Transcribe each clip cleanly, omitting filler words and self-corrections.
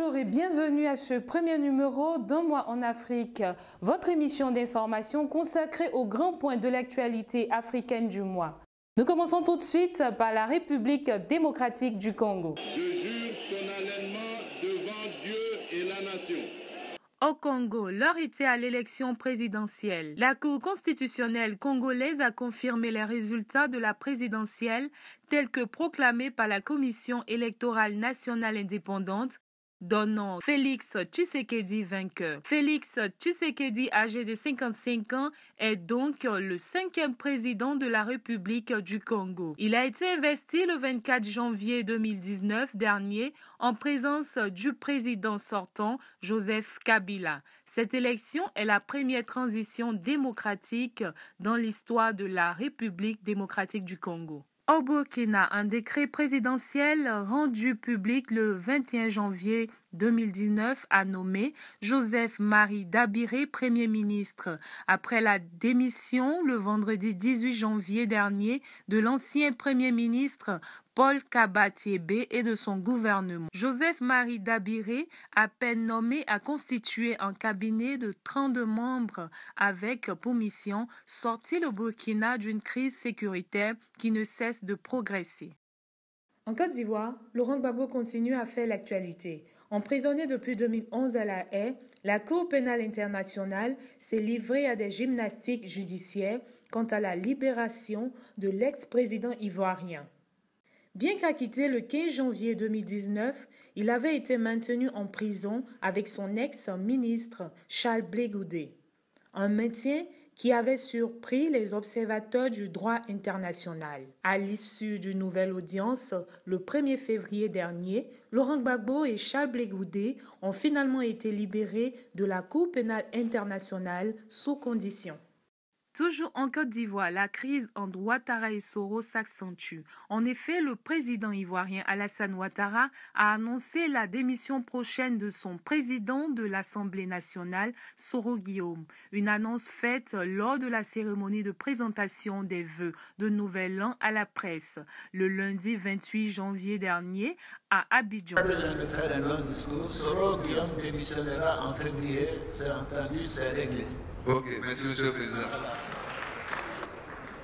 Bonjour et bienvenue à ce premier numéro d'Un mois en Afrique, votre émission d'information consacrée aux grands points de l'actualité africaine du mois. Nous commençons tout de suite par la République démocratique du Congo. Je jure solennellement devant Dieu et la nation. Au Congo, l'heure était à l'élection présidentielle. La Cour constitutionnelle congolaise a confirmé les résultats de la présidentielle tels que proclamés par la Commission électorale nationale indépendante, donnant Félix Tshisekedi vainqueur. Félix Tshisekedi, âgé de 55 ans, est donc le 5e président de la République du Congo. Il a été investi le 24 janvier 2019 dernier en présence du président sortant, Joseph Kabila. Cette élection est la première transition démocratique dans l'histoire de la République démocratique du Congo. Au Burkina, un décret présidentiel rendu public le 21 janvier 2019 a nommé Joseph-Marie Dabiré Premier ministre après la démission le vendredi 18 janvier dernier de l'ancien Premier ministre Paul Kabatiébé et de son gouvernement. Joseph-Marie Dabiré, à peine nommé, a constitué un cabinet de 32 membres avec pour mission sortir le Burkina d'une crise sécuritaire qui ne cesse de progresser. En Côte d'Ivoire, Laurent Gbagbo continue à faire l'actualité. Emprisonné depuis 2011 à La Haye, la Cour pénale internationale s'est livrée à des gymnastiques judiciaires quant à la libération de l'ex-président ivoirien. Bien qu'acquitté le 15 janvier 2019, il avait été maintenu en prison avec son ex-ministre Charles Blé Goudé. Un maintien qui avait surpris les observateurs du droit international. À l'issue d'une nouvelle audience, le 1er février dernier, Laurent Gbagbo et Charles Blé Goudé ont finalement été libérés de la Cour pénale internationale sous condition. Toujours en Côte d'Ivoire, la crise entre Ouattara et Soro s'accentue. En effet, le président ivoirien Alassane Ouattara a annoncé la démission prochaine de son président de l'Assemblée nationale, Soro Guillaume. Une annonce faite lors de la cérémonie de présentation des vœux de Nouvel An à la presse, le lundi 28 janvier dernier à Abidjan. Pas besoin de faire un long discours. Soro Guillaume démissionnera en février. C'est entendu, c'est réglé. Ok, merci Monsieur le Président.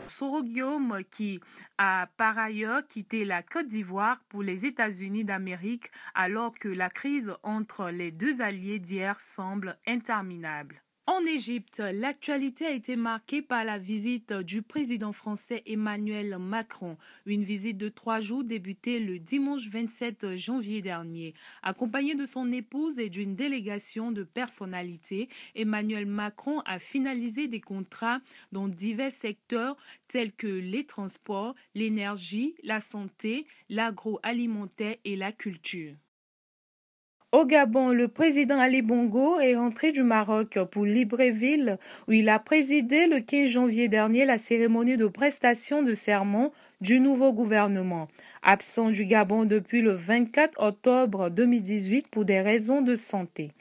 Soro Guillaume qui a par ailleurs quitté la Côte d'Ivoire pour les États-Unis d'Amérique alors que la crise entre les deux alliés d'hier semble interminable. En Égypte, l'actualité a été marquée par la visite du président français Emmanuel Macron, une visite de 3 jours débutée le dimanche 27 janvier dernier. Accompagné de son épouse et d'une délégation de personnalités, Emmanuel Macron a finalisé des contrats dans divers secteurs tels que les transports, l'énergie, la santé, l'agroalimentaire et la culture. Au Gabon, le président Ali Bongo est rentré du Maroc pour Libreville, où il a présidé le 15 janvier dernier la cérémonie de prestation de serment du nouveau gouvernement. Absent du Gabon depuis le 24 octobre 2018 pour des raisons de santé.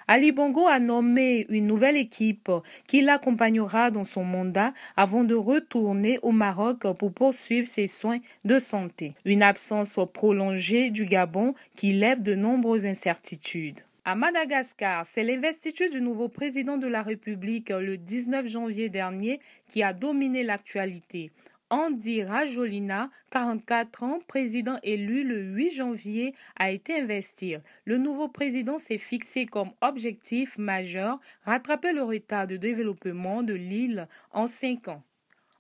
Ali Bongo a nommé une nouvelle équipe qui l'accompagnera dans son mandat avant de retourner au Maroc pour poursuivre ses soins de santé. Une absence prolongée du Gabon qui lève de nombreuses incertitudes. À Madagascar, c'est l'investiture du nouveau président de la République le 19 janvier dernier qui a dominé l'actualité. Andy Rajolina, 44 ans, président élu le 8 janvier, a été investi. Le nouveau président s'est fixé comme objectif majeur rattraper le retard de développement de l'île en 5 ans.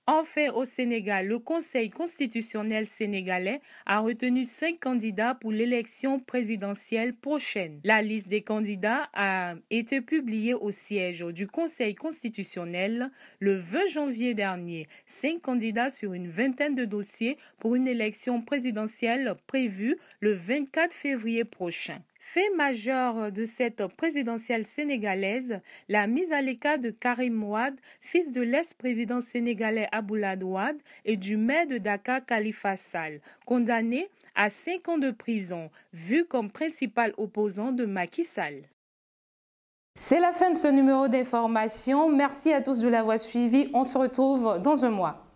Enfin, au Sénégal, le Conseil constitutionnel sénégalais a retenu 5 candidats pour l'élection présidentielle prochaine. La liste des candidats a été publiée au siège du Conseil constitutionnel le 20 janvier dernier. 5 candidats sur une vingtaine de dossiers pour une élection présidentielle prévue le 24 février prochain. Fait majeur de cette présidentielle sénégalaise, la mise à l'écart de Karim Wade, fils de l'ex-président sénégalais Abdoulaye Wade et du maire de Dakar Khalifa Sall, condamné à 5 ans de prison, vu comme principal opposant de Macky Sall. C'est la fin de ce numéro d'information. Merci à tous de l'avoir suivi. On se retrouve dans un mois.